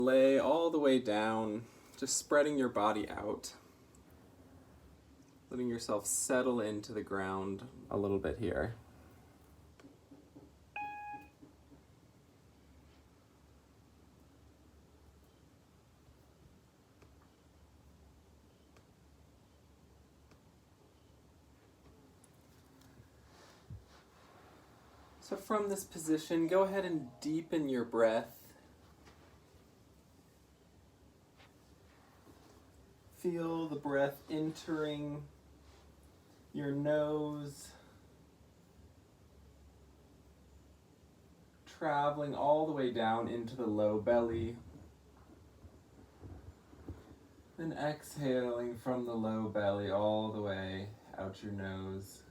Lay all the way down, just spreading your body out. Letting yourself settle into the ground a little bit here. So from this position, go ahead and deepen your breath. Feel the breath entering your nose, traveling all the way down into the low belly, and exhaling from the low belly all the way out your nose.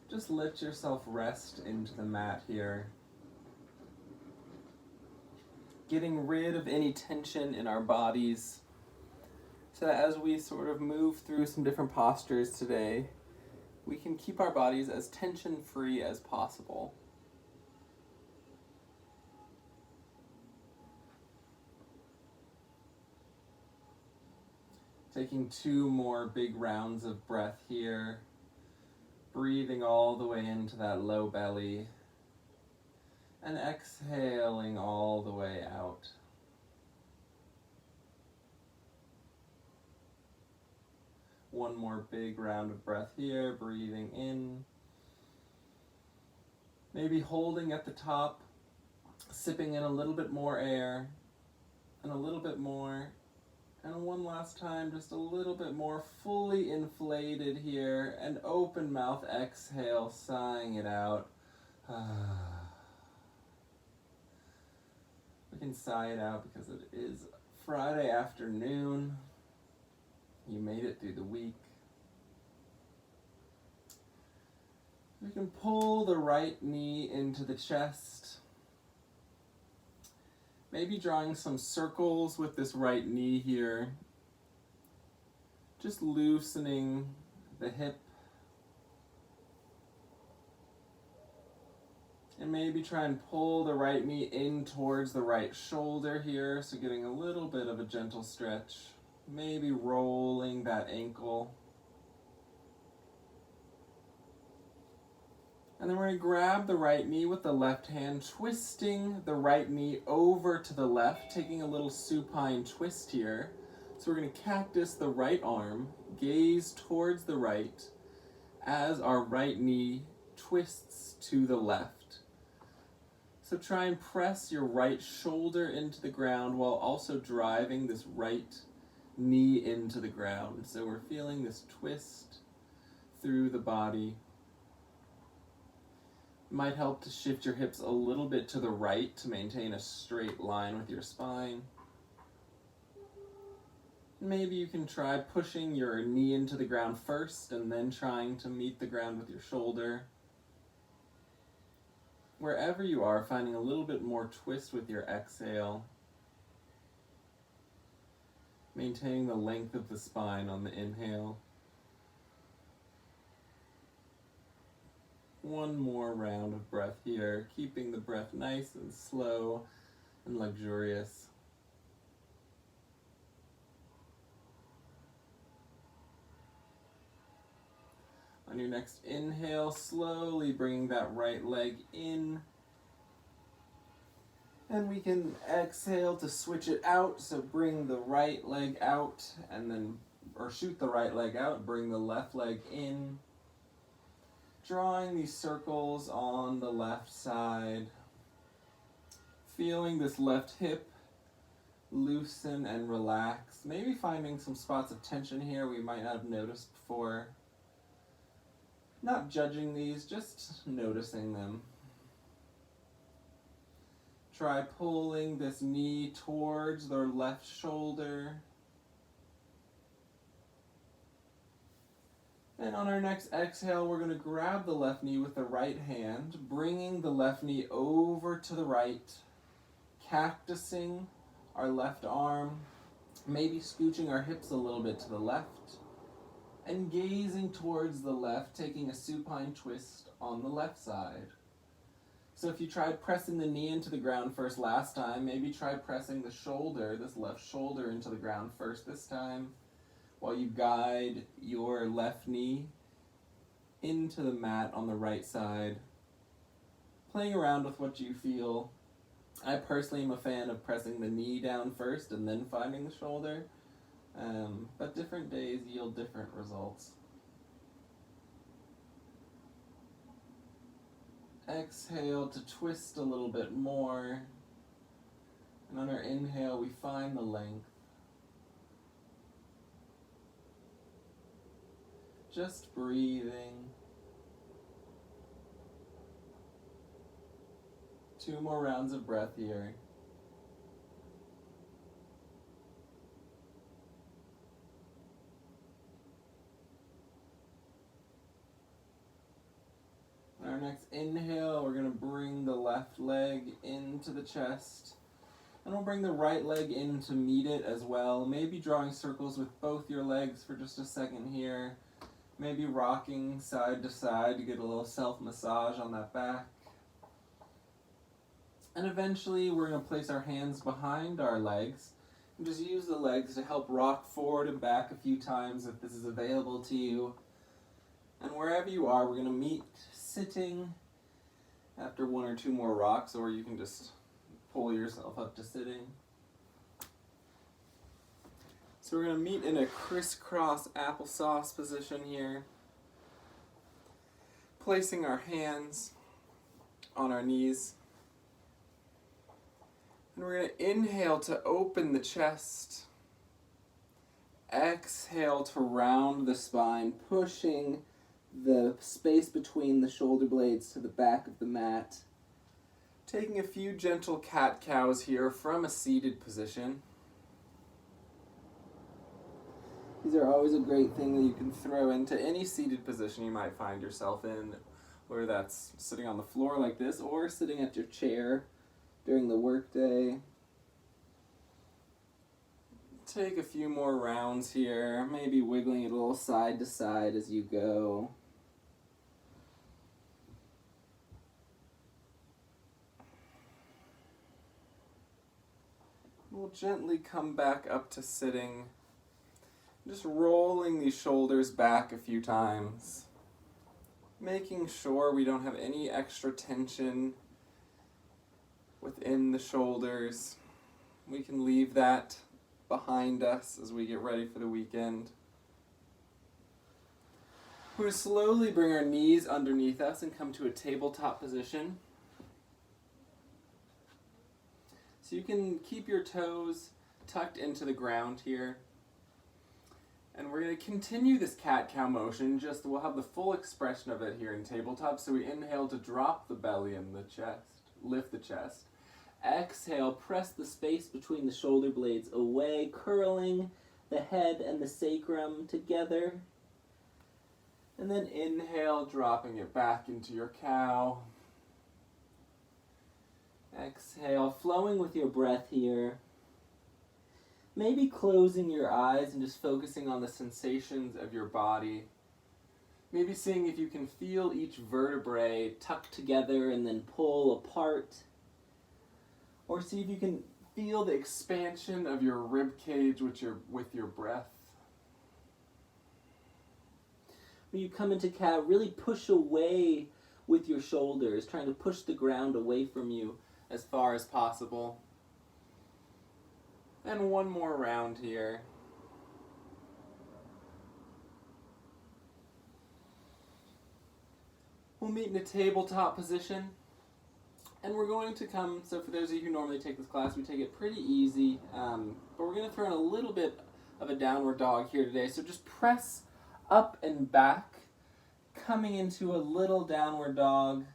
Just let yourself rest into the mat here. Getting rid of any tension in our bodies, so that as we sort of move through some different postures today, we can keep our bodies as tension-free as possible. Taking 2 more big rounds of breath here. Breathing all the way into that low belly and exhaling all the way out. One more big round of breath here, breathing in. Maybe holding at the top, sipping in a little bit more air, and a little bit more. And one last time, just a little bit more, fully inflated here, and open mouth exhale, sighing it out. We can sigh it out because it is Friday afternoon. You made it through the week. We can pull the right knee into the chest. Maybe drawing some circles with this right knee here. Just loosening the hip. And maybe try and pull the right knee in towards the right shoulder here, so getting a little bit of a gentle stretch. Maybe rolling that ankle. And then we're going to grab the right knee with the left hand, twisting the right knee over to the left, taking a little supine twist here. So we're going to cactus the right arm, gaze towards the right, as our right knee twists to the left. So try and press your right shoulder into the ground while also driving this right knee into the ground. So we're feeling this twist through the body. Might help to shift your hips a little bit to the right to maintain a straight line with your spine. Maybe you can try pushing your knee into the ground first and then trying to meet the ground with your shoulder. Wherever you are, finding a little bit more twist with your exhale. Maintaining the length of the spine on the inhale. One more round of breath here, keeping the breath nice and slow and luxurious. On your next inhale, slowly bringing that right leg in. And we can exhale to switch it out, so bring the right leg out and then, or shoot the right leg out, bring the left leg in. Drawing these circles on the left side. Feeling this left hip loosen and relax. Maybe finding some spots of tension here we might not have noticed before. Not judging these, just noticing them. Try pulling this knee towards the left shoulder. And on our next exhale, we're going to grab the left knee with the right hand, bringing the left knee over to the right, cactusing our left arm, maybe scooching our hips a little bit to the left, and gazing towards the left, taking a supine twist on the left side. So if you tried pressing the knee into the ground first last time, maybe try pressing the shoulder, this left shoulder, into the ground first this time, while you guide your left knee into the mat on the right side, playing around with what you feel. I personally am a fan of pressing the knee down first and then finding the shoulder, but different days yield different results. Exhale to twist a little bit more, and on our inhale we find the length. Just breathing. 2 more rounds of breath here. On our next inhale, we're going to bring the left leg into the chest. And we'll bring the right leg in to meet it as well. Maybe drawing circles with both your legs for just a second here. Maybe rocking side to side to get a little self-massage on that back. And eventually we're going to place our hands behind our legs and just use the legs to help rock forward and back a few times if this is available to you. And wherever you are, we're going to meet sitting after 1 or 2 more rocks, or you can just pull yourself up to sitting. So we're going to meet in a crisscross applesauce position here, placing our hands on our knees. And we're going to inhale to open the chest. Exhale to round the spine, pushing the space between the shoulder blades to the back of the mat. Taking a few gentle cat-cows here from a seated position. These are always a great thing that you can throw into any seated position you might find yourself in, whether that's sitting on the floor like this or sitting at your chair during the workday. Take a few more rounds here, maybe wiggling it a little side to side as you go. We'll gently come back up to sitting, just rolling these shoulders back a few times, making sure we don't have any extra tension within the shoulders. We can leave that behind us as we get ready for the weekend. We're going to slowly bring our knees underneath us and come to a tabletop position. So you can keep your toes tucked into the ground here. And we're going to continue this cat-cow motion, just we'll have the full expression of it here in tabletop. So we inhale to drop the belly and the chest, lift the chest. Exhale, press the space between the shoulder blades away, curling the head and the sacrum together. And then inhale, dropping it back into your cow. Exhale, flowing with your breath here. Maybe closing your eyes and just focusing on the sensations of your body. Maybe seeing if you can feel each vertebrae tuck together and then pull apart. Or see if you can feel the expansion of your rib cage with your breath. When you come into cow, really push away with your shoulders, trying to push the ground away from you as far as possible. And 1 more round here. We'll meet in a tabletop position. And we're going to come, so for those of you who normally take this class, we take it pretty easy. But we're going to throw in a little bit of a downward dog here today. So just press up and back, coming into a little downward dog.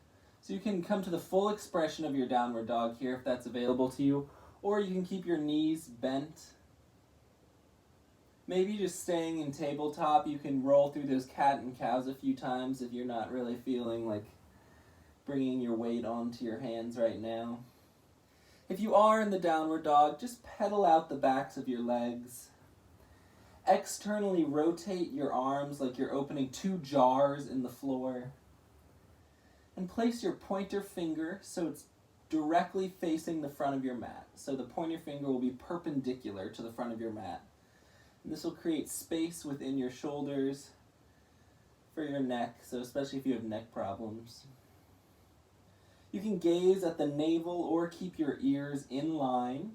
So you can come to the full expression of your downward dog here if that's available to you. Or you can keep your knees bent. Maybe just staying in tabletop, you can roll through those cat and cows a few times if you're not really feeling like bringing your weight onto your hands right now. If you are in the downward dog, just pedal out the backs of your legs. Externally rotate your arms like you're opening 2 jars in the floor. And place your pointer finger so it's directly facing the front of your mat. So the pointer finger will be perpendicular to the front of your mat. And this will create space within your shoulders for your neck, so especially if you have neck problems. You can gaze at the navel or keep your ears in line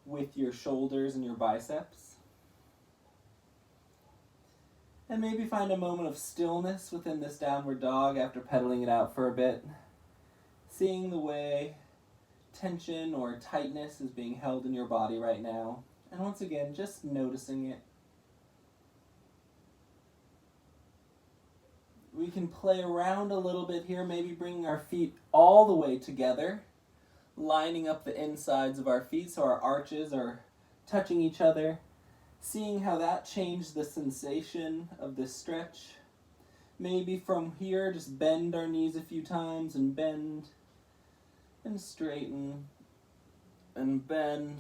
with your shoulders and your biceps. And maybe find a moment of stillness within this downward dog after pedaling it out for a bit. Seeing the way tension or tightness is being held in your body right now. And once again, just noticing it. We can play around a little bit here, maybe bringing our feet all the way together, lining up the insides of our feet so our arches are touching each other, seeing how that changed the sensation of this stretch. Maybe from here, just bend our knees a few times and bend and straighten and bend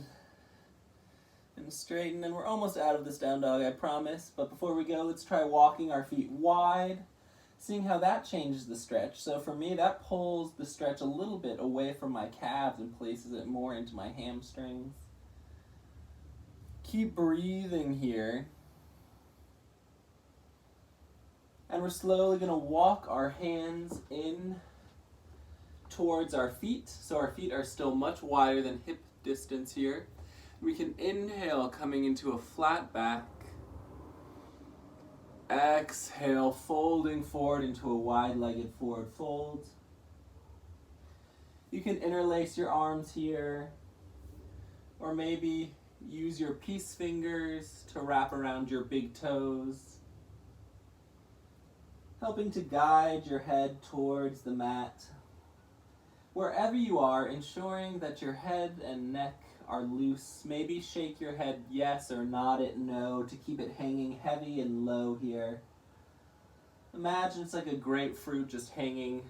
and straighten. And we're almost out of this down dog, I promise. But before we go, let's try walking our feet wide, seeing how that changes the stretch. So for me, that pulls the stretch a little bit away from my calves and places it more into my hamstrings. Keep breathing here. And we're slowly going to walk our hands in towards our feet. So our feet are still much wider than hip distance here. We can inhale, coming into a flat back. Exhale, folding forward into a wide-legged forward fold. You can interlace your arms here, or maybe use your peace fingers to wrap around your big toes, helping to guide your head towards the mat. Wherever you are, ensuring that your head and neck are loose. Maybe shake your head yes or nod it no to keep it hanging heavy and low here. Imagine it's like a grapefruit just hanging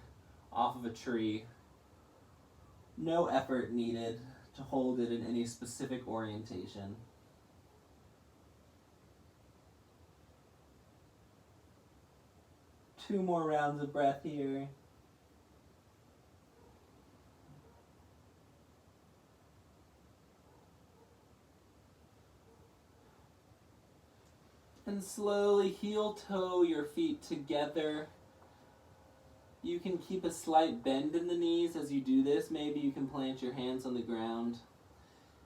off of a tree. No effort needed to hold it in any specific orientation. Two more rounds of breath here. And slowly heel-toe your feet together. You can keep a slight bend in the knees as you do this. Maybe you can plant your hands on the ground.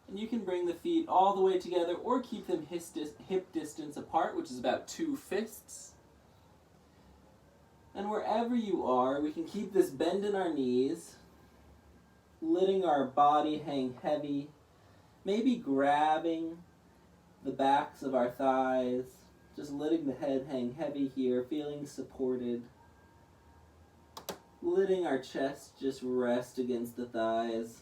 And you can bring the feet all the way together or keep them hip distance apart, which is about 2 fists. And wherever you are, we can keep this bend in our knees, letting our body hang heavy, maybe grabbing the backs of our thighs, just letting the head hang heavy here, feeling supported. Letting our chest just rest against the thighs.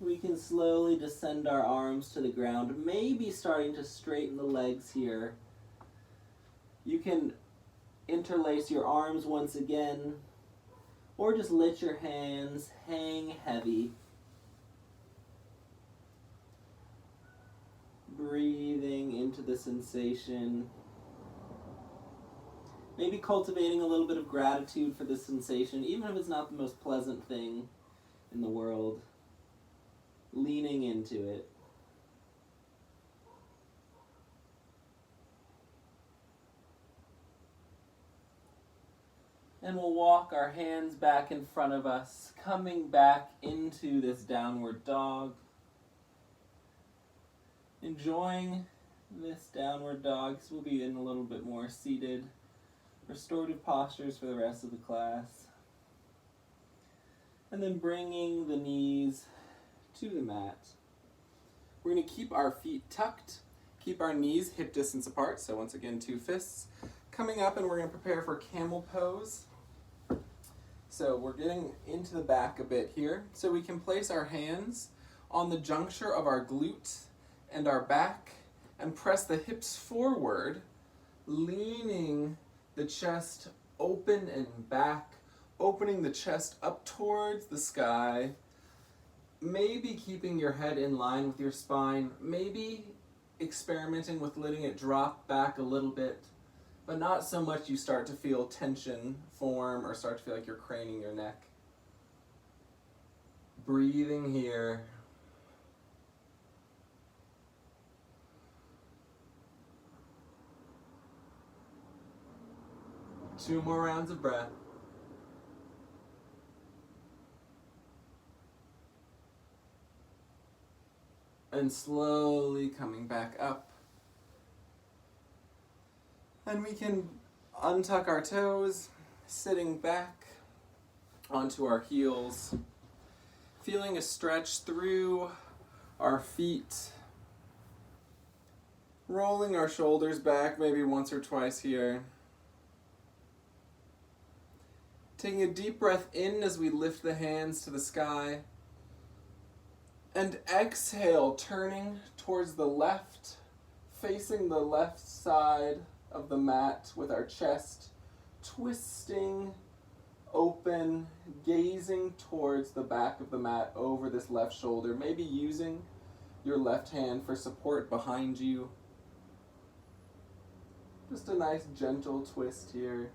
We can slowly descend our arms to the ground, maybe starting to straighten the legs here. You can interlace your arms once again, or just let your hands hang heavy. Breathing into the sensation. Maybe cultivating a little bit of gratitude for this sensation, even if it's not the most pleasant thing in the world. Leaning into it. And we'll walk our hands back in front of us, coming back into this downward dog. Enjoying this downward dog. So we'll be in a little bit more seated, restorative postures for the rest of the class. And then bringing the knees to the mat. We're going to keep our feet tucked, keep our knees hip distance apart. So once again, 2 fists. Coming up, and we're going to prepare for camel pose. So we're getting into the back a bit here. So we can place our hands on the juncture of our glute and our back and press the hips forward, leaning the chest open and back, opening the chest up towards the sky, maybe keeping your head in line with your spine, maybe experimenting with letting it drop back a little bit, but not so much you start to feel tension form or start to feel like you're craning your neck. Breathing here. Two more rounds of breath. And slowly coming back up. And we can untuck our toes, sitting back onto our heels, feeling a stretch through our feet, rolling our shoulders back maybe once or twice here. Taking a deep breath in as we lift the hands to the sky. And exhale, turning towards the left, facing the left side of the mat with our chest twisting open, gazing towards the back of the mat over this left shoulder, maybe using your left hand for support behind you. Just a nice gentle twist here.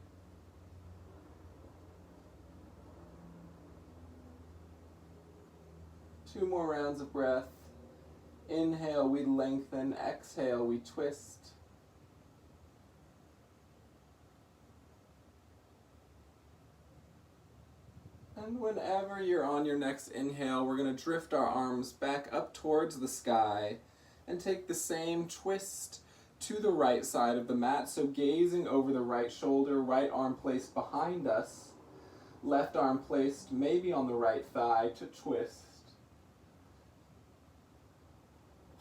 Two more rounds of breath. Inhale, we lengthen. Exhale, we twist. And whenever you're on your next inhale, we're going to drift our arms back up towards the sky and take the same twist to the right side of the mat. So gazing over the right shoulder, right arm placed behind us, left arm placed maybe on the right thigh to twist.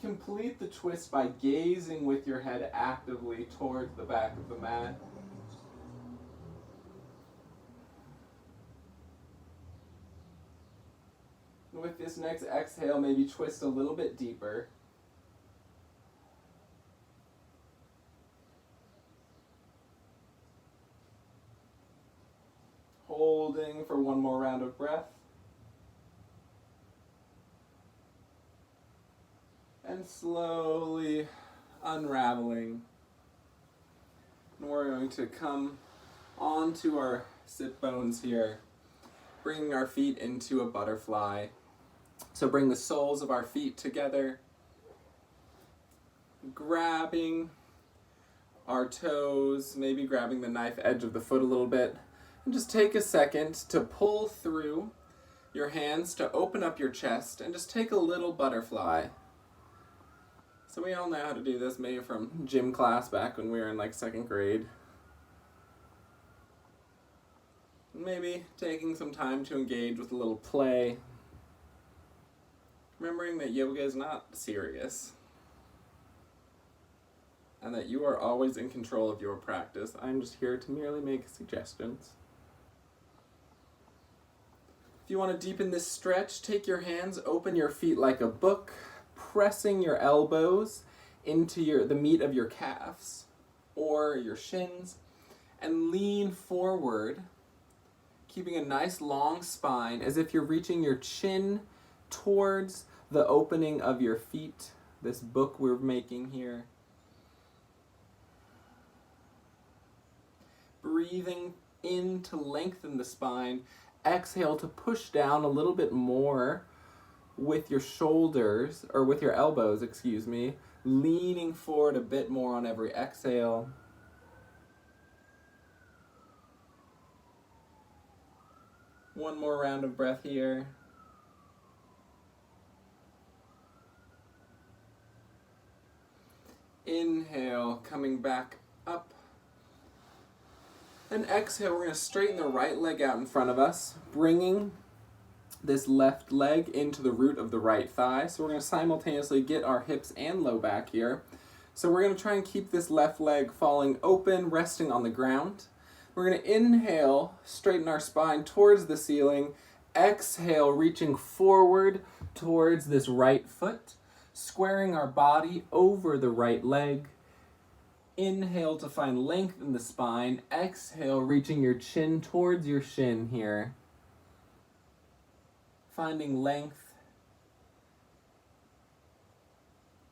Complete the twist by gazing with your head actively towards the back of the mat. With this next exhale, maybe twist a little bit deeper. Holding for one more round of breath. And slowly unraveling. And we're going to come onto our sit bones here, bringing our feet into a butterfly. So bring the soles of our feet together, grabbing our toes, maybe grabbing the knife edge of the foot a little bit, and just take a second to pull through your hands to open up your chest and just take a little butterfly. So we all know how to do this, maybe from gym class back when we were in like second grade. Maybe taking some time to engage with a little play. Remembering that yoga is not serious. And that you are always in control of your practice. I'm just here to merely make suggestions. If you want to deepen this stretch, take your hands, open your feet like a book, pressing your elbows into the meat of your calves or your shins, and lean forward, keeping a nice long spine as if you're reaching your chin towards the opening of your feet, this book we're making here. Breathing in to lengthen the spine. Exhale to push down a little bit more with your shoulders, or with your elbows, leaning forward a bit more on every exhale. One more round of breath here. Inhale, coming back up. And exhale, we're going to straighten the right leg out in front of us, bringing this left leg into the root of the right thigh. So we're going to simultaneously get our hips and low back here. So we're going to try and keep this left leg falling open, resting on the ground. We're going to inhale, straighten our spine towards the ceiling. Exhale, reaching forward towards this right foot, squaring our body over the right leg. Inhale to find length in the spine. Exhale, reaching your chin towards your shin here. Finding length.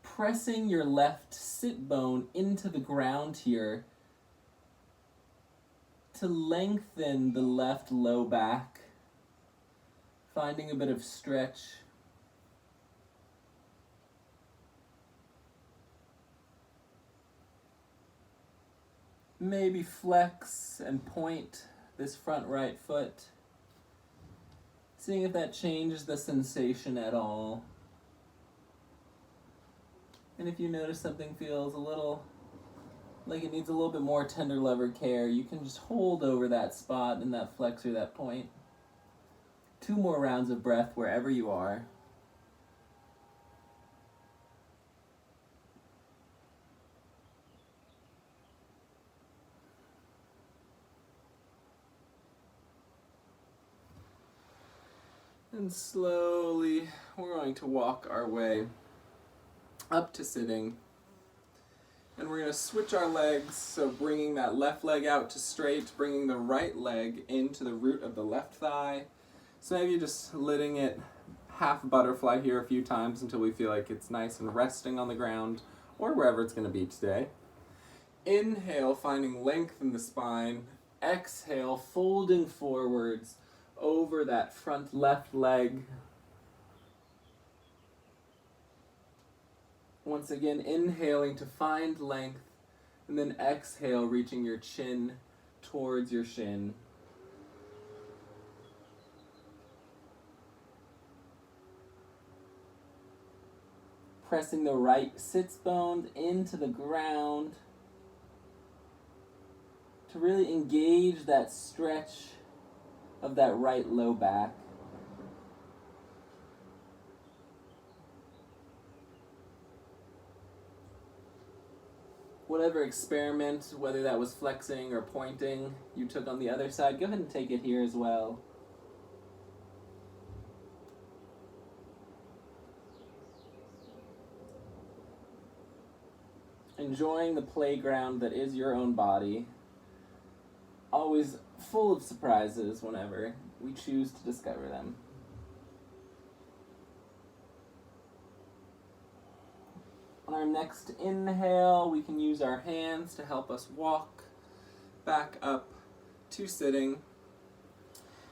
Pressing your left sit bone into the ground here. to lengthen the left low back, finding a bit of stretch. Maybe flex and point this front right foot, seeing if that changes the sensation at all. And if you notice something feels a little like it needs a little bit more tender lover care, you can just hold over that spot and that flex or that point. 2 more rounds of breath wherever you are. And slowly, we're going to walk our way up to sitting. And we're going to switch our legs, so bringing that left leg out to straight, bringing the right leg into the root of the left thigh. So maybe just letting it half butterfly here a few times until we feel like it's nice and resting on the ground, or wherever it's going to be today. Inhale, finding length in the spine. Exhale, folding forwards over that front left leg. Once again, inhaling to find length, and then exhale, reaching your chin towards your shin. Pressing the right sits bone into the ground to really engage that stretch of that right low back. Whatever experiment, whether that was flexing or pointing, you took on the other side, go ahead and take it here as well. Enjoying the playground that is your own body. Always full of surprises whenever we choose to discover them. On our next inhale, we can use our hands to help us walk back up to sitting.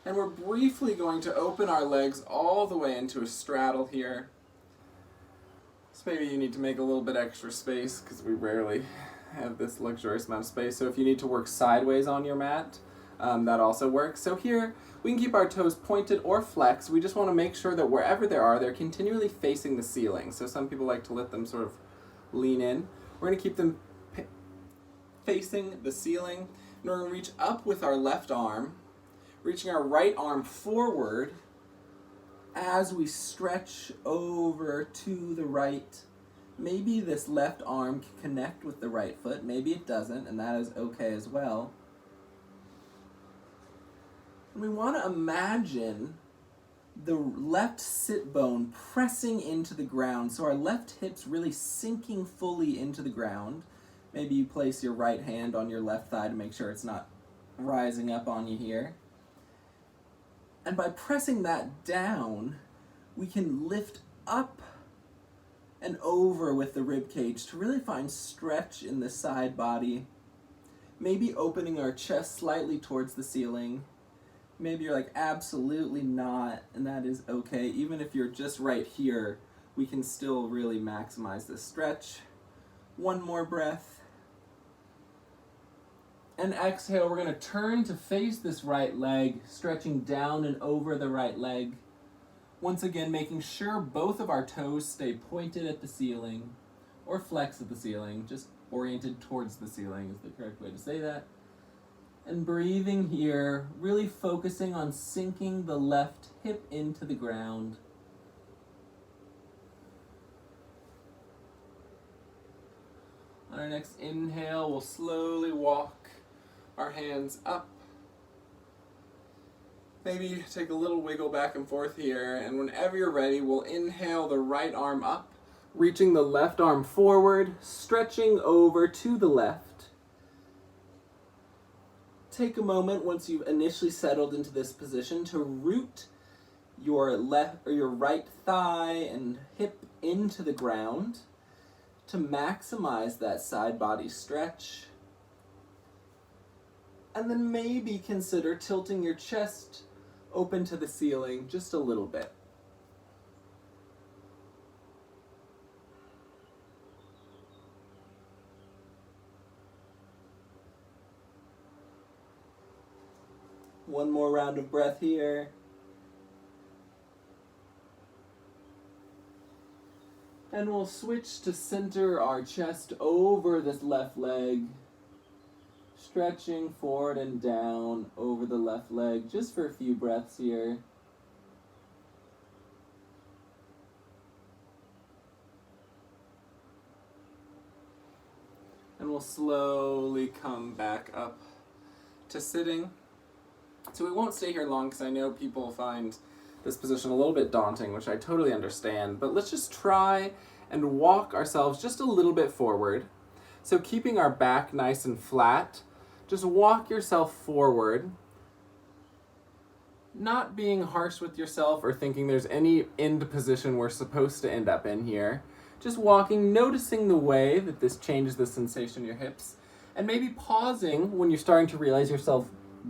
And we're briefly going to open our legs all the way into a straddle here. So maybe you need to make a little bit extra space because we rarely have this luxurious amount of space. So if you need to work sideways on your mat, that also works. So here, we can keep our toes pointed or flexed. We just want to make sure that wherever they are, they're continually facing the ceiling. So some people like to let them sort of lean in. We're going to keep them facing the ceiling. And we're going to reach up with our left arm, reaching our right arm forward as we stretch over to the right. Maybe this left arm can connect with the right foot. Maybe it doesn't, and that is okay as well. And we want to imagine the left sit bone pressing into the ground, so our left hip's really sinking fully into the ground. Maybe you place your right hand on your left thigh to make sure it's not rising up on you here. And by pressing that down, we can lift up and over with the rib cage to really find stretch in the side body. Maybe opening our chest slightly towards the ceiling. Maybe you're like, absolutely not, and that is okay. Even if you're just right here, we can still really maximize the stretch. One more breath. And exhale, we're going to turn to face this right leg, stretching down and over the right leg. Once again, making sure both of our toes stay pointed at the ceiling, or flexed at the ceiling, just oriented towards the ceiling is the correct way to say that. And breathing here, really focusing on sinking the left hip into the ground. On our next inhale, we'll slowly walk our hands up. Maybe take a little wiggle back and forth here, and whenever you're ready, we'll inhale the right arm up, reaching the left arm forward, stretching over to the left. Take a moment once you've initially settled into this position to root your left or your right thigh and hip into the ground to maximize that side body stretch. And then maybe consider tilting your chest open to the ceiling just a little bit. One more round of breath here. And we'll switch to center our chest over this left leg, stretching forward and down over the left leg just for a few breaths here. And we'll slowly come back up to sitting. So we won't stay here long because I know people find this position a little bit daunting, which I totally understand, but let's just try and walk ourselves just a little bit forward. So keeping our back nice and flat, just walk yourself forward, not being harsh with yourself or thinking there's any end position we're supposed to end up in here. Just walking, noticing the way that this changes the sensation in your hips, and maybe pausing when you're starting to realize yourself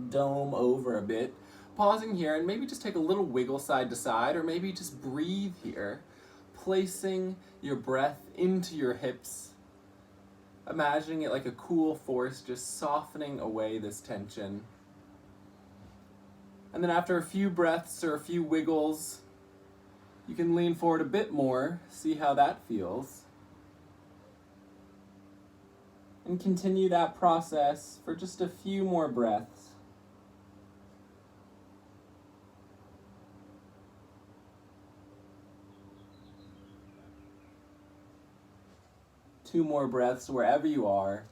dome over a bit. Pausing here and maybe just take a little wiggle side to side, or maybe just breathe here, placing your breath into your hips, imagining it like a cool force just softening away this tension. And then after a few breaths or a few wiggles, you can lean forward a bit more, see how that feels. And continue that process for just a few more breaths. Two more breaths wherever you are.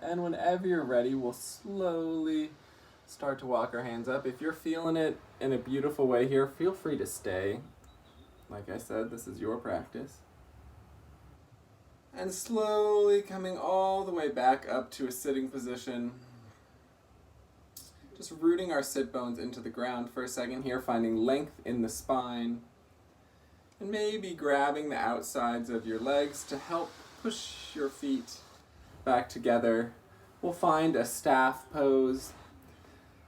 And whenever you're ready, we'll slowly start to walk our hands up. If you're feeling it in a beautiful way here, feel free to stay. Like I said, this is your practice. And slowly coming all the way back up to a sitting position. Just rooting our sit bones into the ground for a second here, finding length in the spine. And maybe grabbing the outsides of your legs to help push your feet back together. We'll find a staff pose.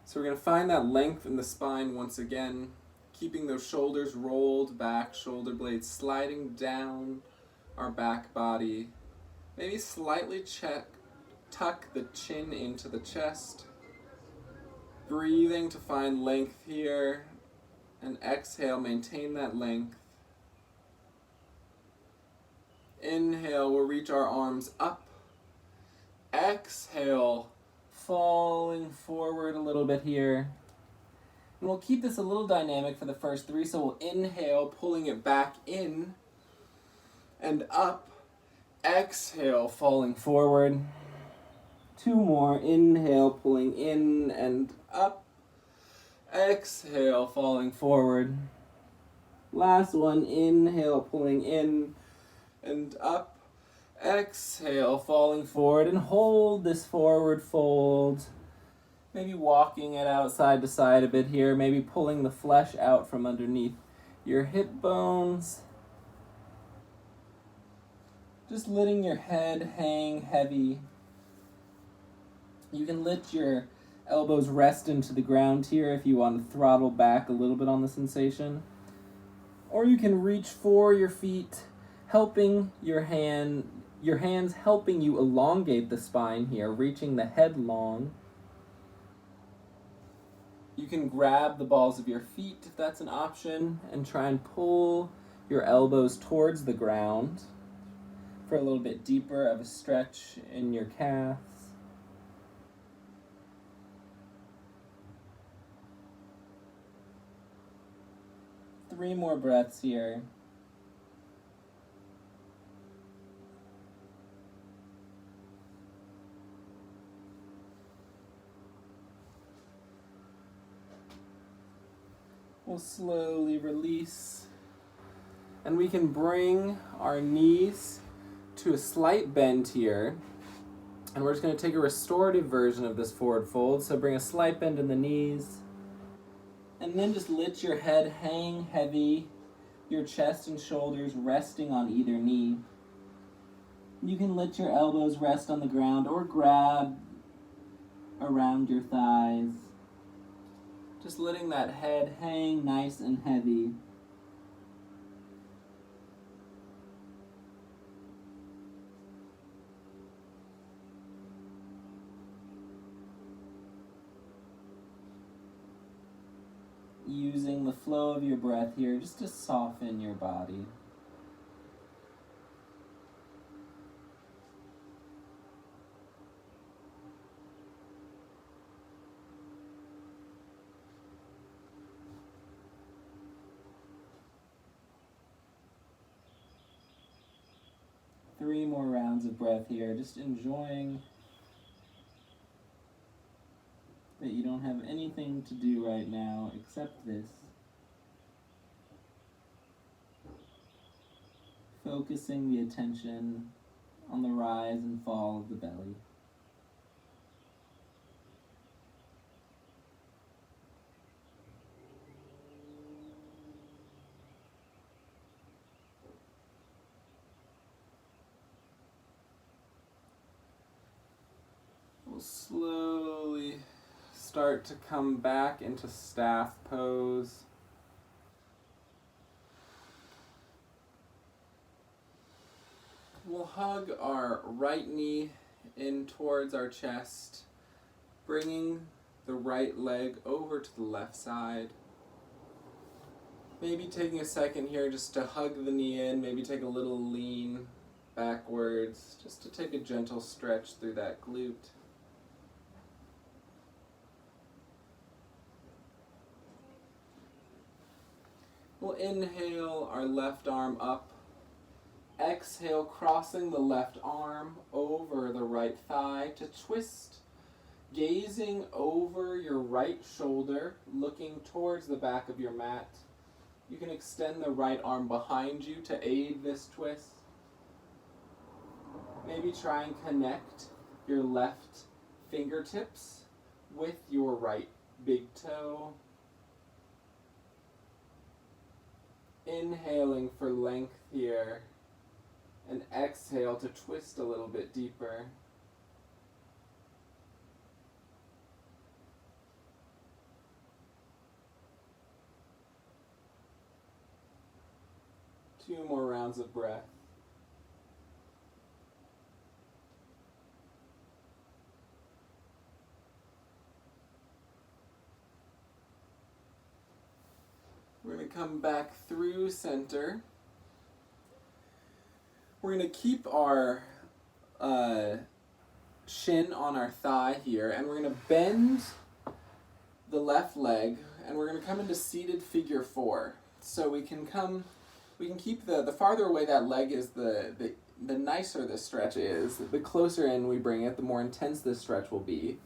So we're going to find that length in the spine once again, keeping those shoulders rolled back, shoulder blades sliding down our back body. Maybe slightly tuck the chin into the chest. Breathing to find length here, and exhale, maintain that length. Inhale, we'll reach our arms up. Exhale, falling forward a little bit here. And we'll keep this a little dynamic for the first three, so we'll inhale, pulling it back in and up. Exhale, falling forward. Two more. Inhale, pulling in and up. Exhale, falling forward. Last one. Inhale, pulling in and up. Exhale, falling forward. And hold this forward fold. Maybe walking it out side to side a bit here. Maybe pulling the flesh out from underneath your hip bones. Just letting your head hang heavy. You can let your elbows rest into the ground here if you want to throttle back a little bit on the sensation. Or you can reach for your feet, helping your hands helping you elongate the spine here, reaching the head long. You can grab the balls of your feet if that's an option and try and pull your elbows towards the ground for a little bit deeper of a stretch in your calves. Three more breaths here. We'll slowly release. And we can bring our knees to a slight bend here. And we're just going to take a restorative version of this forward fold. So bring a slight bend in the knees. And then just let your head hang heavy, your chest and shoulders resting on either knee. You can let your elbows rest on the ground or grab around your thighs. Just letting that head hang nice and heavy. Using the flow of your breath here just to soften your body. Three more rounds of breath here, just enjoying that you don't have anything to do right now except this. Focusing the attention on the rise and fall of the belly. We'll slowly start to come back into staff pose. We'll hug our right knee in towards our chest, bringing the right leg over to the left side. Maybe taking a second here just to hug the knee in, maybe take a little lean backwards, just to take a gentle stretch through that glute. We'll inhale our left arm up. Exhale, crossing the left arm over the right thigh to twist, gazing over your right shoulder, looking towards the back of your mat. You can extend the right arm behind you to aid this twist. Maybe try and connect your left fingertips with your right big toe. Inhaling for length here, and exhale to twist a little bit deeper. Two more rounds of breath. We're going to come back through center. We're going to keep our shin on our thigh here, and we're going to bend the left leg, and we're going to come into seated figure 4. So we can keep the farther away that leg is, the nicer the stretch is. The closer in we bring it, the more intense this stretch will be.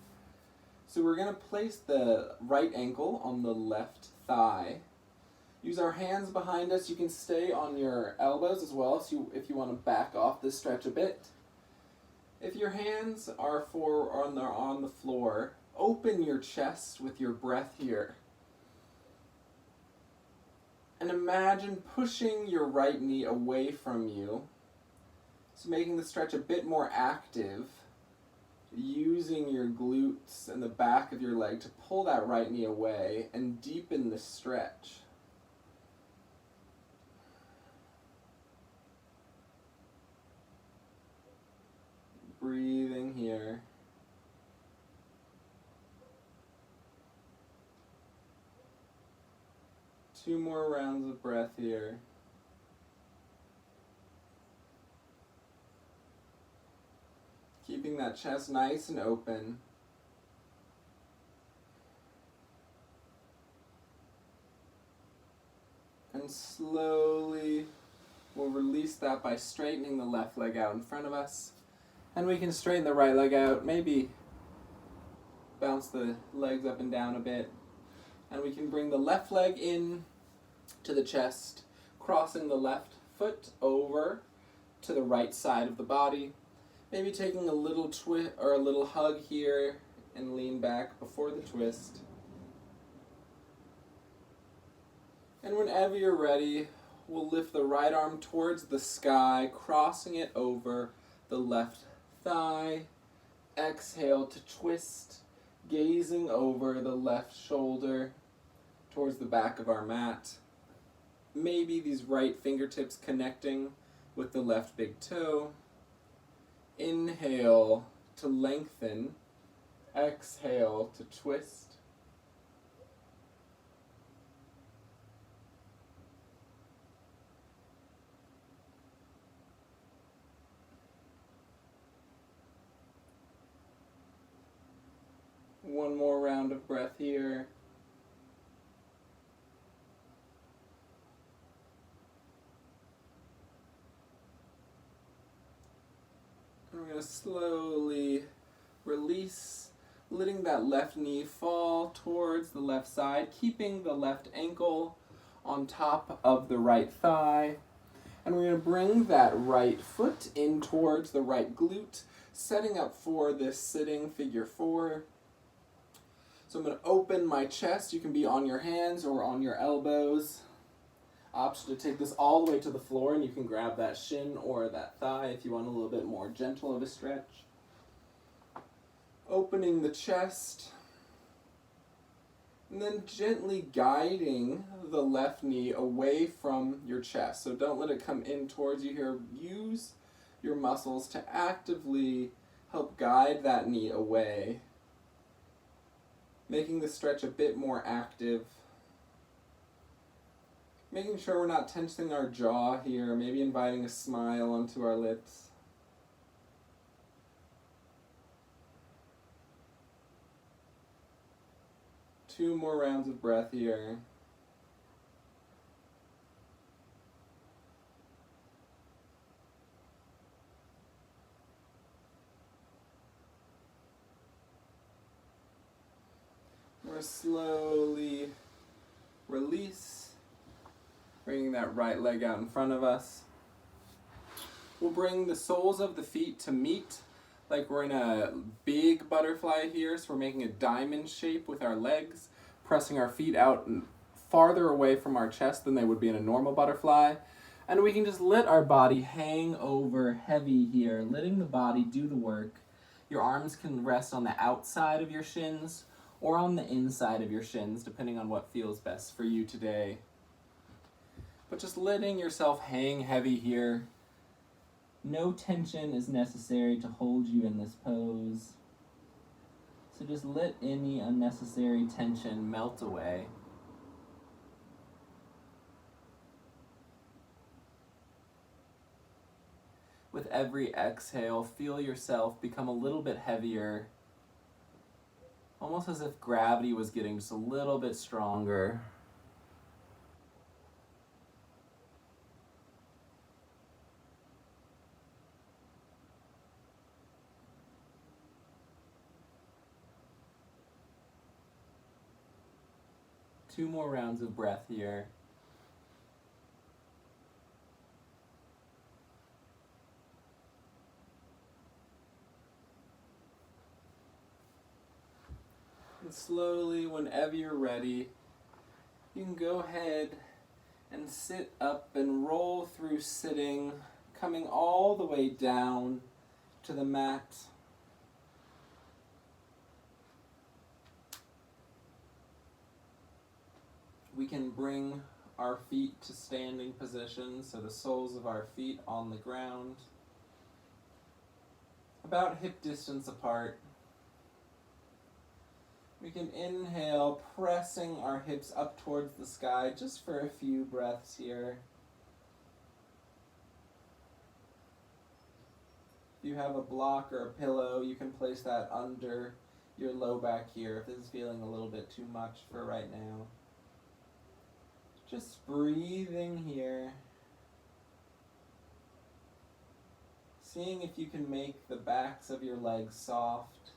So we're going to place the right ankle on the left thigh. Use our hands behind us. You can stay on your elbows as well if you want to back off this stretch a bit. If your hands are on the floor, open your chest with your breath here. And imagine pushing your right knee away from you. So making the stretch a bit more active, using your glutes and the back of your leg to pull that right knee away and deepen the stretch. Breathing here. Two more rounds of breath here. Keeping that chest nice and open. And slowly we'll release that by straightening the left leg out in front of us. And we can straighten the right leg out, maybe bounce the legs up and down a bit. And we can bring the left leg in to the chest, crossing the left foot over to the right side of the body. Maybe taking a little twist or a little hug here and lean back before the twist. And whenever you're ready, we'll lift the right arm towards the sky, crossing it over the left thigh. Exhale to twist, gazing over the left shoulder towards the back of our mat. Maybe these right fingertips connecting with the left big toe. Inhale to lengthen. Exhale to twist. One more round of breath here. And we're going to slowly release, letting that left knee fall towards the left side, keeping the left ankle on top of the right thigh. And we're going to bring that right foot in towards the right glute, setting up for this sitting figure four. So I'm going to open my chest. You can be on your hands or on your elbows. Option to take this all the way to the floor, and you can grab that shin or that thigh if you want a little bit more gentle of a stretch. Opening the chest, and then gently guiding the left knee away from your chest. So don't let it come in towards you here. Use your muscles to actively help guide that knee away, making the stretch a bit more active. Making sure we're not tensing our jaw here, maybe inviting a smile onto our lips. Two more rounds of breath here. We're slowly release, bringing that right leg out in front of us. We'll bring the soles of the feet to meet, like we're in a big butterfly here, so we're making a diamond shape with our legs, pressing our feet out and farther away from our chest than they would be in a normal butterfly. And we can just let our body hang over heavy here, letting the body do the work. Your arms can rest on the outside of your shins or on the inside of your shins, depending on what feels best for you today. But just letting yourself hang heavy here. No tension is necessary to hold you in this pose. So just let any unnecessary tension melt away. With every exhale, feel yourself become a little bit heavier, almost as if gravity was getting just a little bit stronger. Two more rounds of breath here. And slowly, whenever you're ready, you can go ahead and sit up and roll through sitting, coming all the way down to the mat. We can bring our feet to standing position, so the soles of our feet on the ground, about hip distance apart. We can inhale, pressing our hips up towards the sky just for a few breaths here. If you have a block or a pillow, you can place that under your low back here if this is feeling a little bit too much for right now. Just breathing here. Seeing if you can make the backs of your legs soft.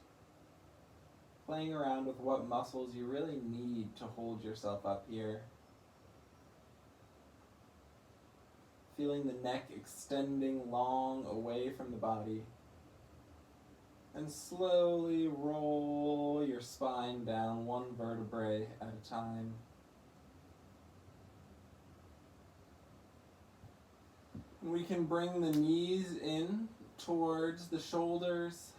Playing around with what muscles you really need to hold yourself up here. Feeling the neck extending long away from the body. And slowly roll your spine down one vertebrae at a time. We can bring the knees in towards the shoulders,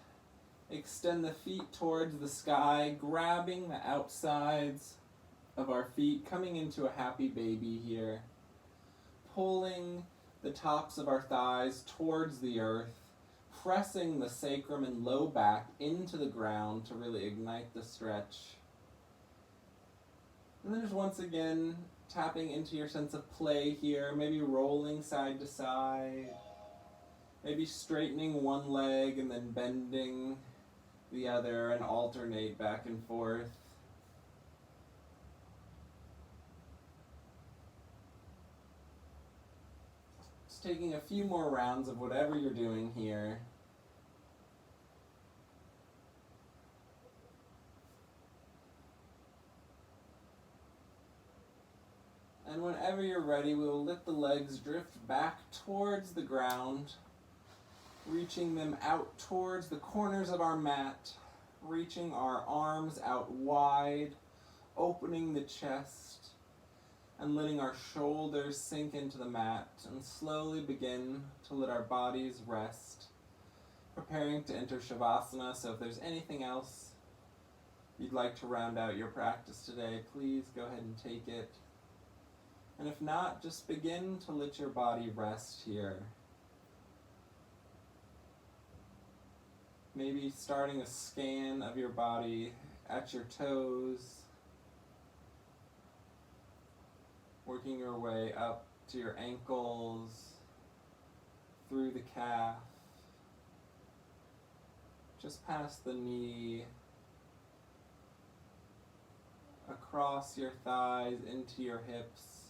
extend the feet towards the sky, grabbing the outsides of our feet, coming into a happy baby here, pulling the tops of our thighs towards the earth, pressing the sacrum and low back into the ground to really ignite the stretch. And then just once again, tapping into your sense of play here, maybe rolling side to side, maybe straightening one leg and then bending the other and alternate back and forth. Just taking a few more rounds of whatever you're doing here. And whenever you're ready, we will let the legs drift back towards the ground, reaching them out towards the corners of our mat, reaching our arms out wide, opening the chest, and letting our shoulders sink into the mat, and slowly begin to let our bodies rest, preparing to enter Shavasana. So if there's anything else you'd like to round out your practice today, please go ahead and take it. And if not, just begin to let your body rest here. Maybe starting a scan of your body at your toes, working your way up to your ankles, through the calf, just past the knee, across your thighs, into your hips.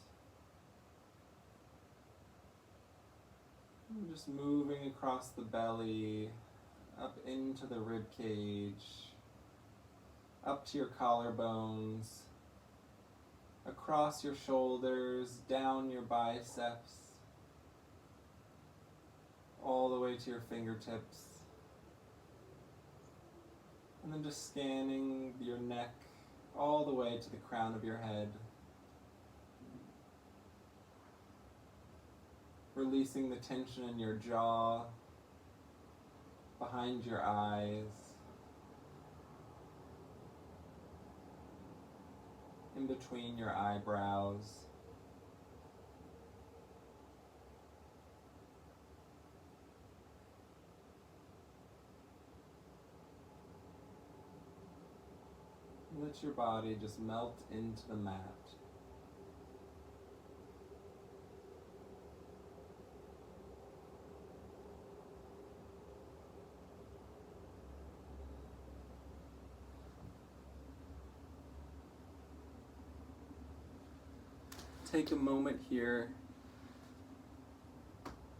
And just moving across the belly, up into the rib cage, up to your collarbones, across your shoulders, down your biceps, all the way to your fingertips. And then just scanning your neck all the way to the crown of your head. Releasing the tension in your jaw, behind your eyes, in between your eyebrows. Let your body just melt into the mat. Take a moment here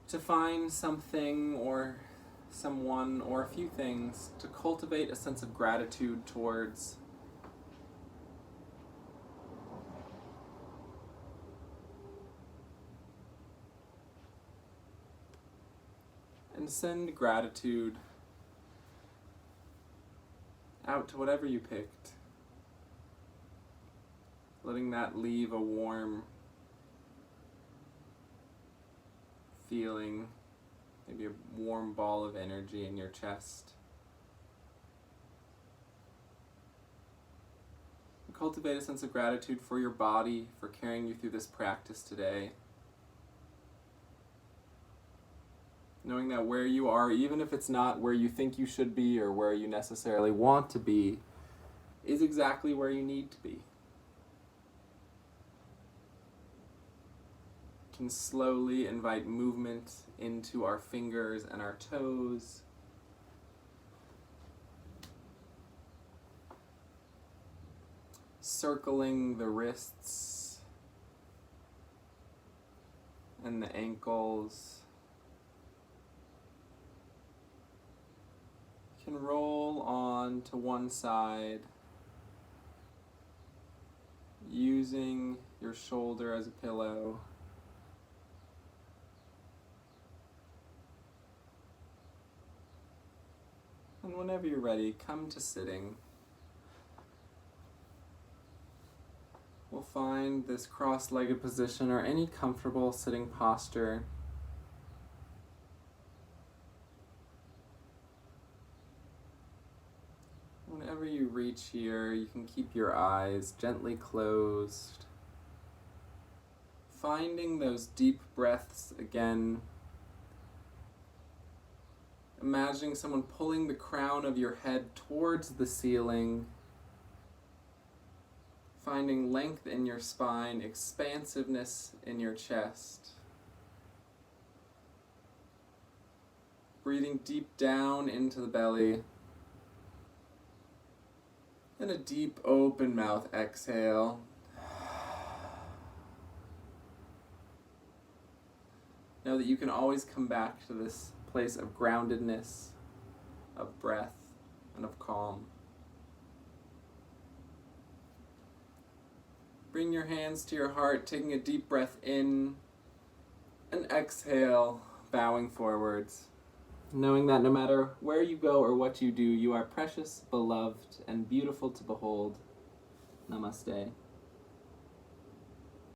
to find something or someone or a few things to cultivate a sense of gratitude towards. And send gratitude out to whatever you picked, letting that leave a warm feeling, maybe a warm ball of energy in your chest. And cultivate a sense of gratitude for your body, for carrying you through this practice today. Knowing that where you are, even if it's not where you think you should be or where you necessarily want to be, is exactly where you need to be. Can slowly invite movement into our fingers and our toes. Circling the wrists and the ankles. You can roll on to one side, using your shoulder as a pillow. And whenever you're ready, come to sitting. We'll find this cross-legged position or any comfortable sitting posture. Whenever you reach here, you can keep your eyes gently closed. Finding those deep breaths again. Imagining someone pulling the crown of your head towards the ceiling. Finding length in your spine, expansiveness in your chest. Breathing deep down into the belly. And a deep open mouth exhale. Know that you can always come back to this place of groundedness, of breath, and of calm. Bring your hands to your heart, taking a deep breath in, and exhale, bowing forwards. Knowing that no matter where you go or what you do, you are precious, beloved, and beautiful to behold. Namaste.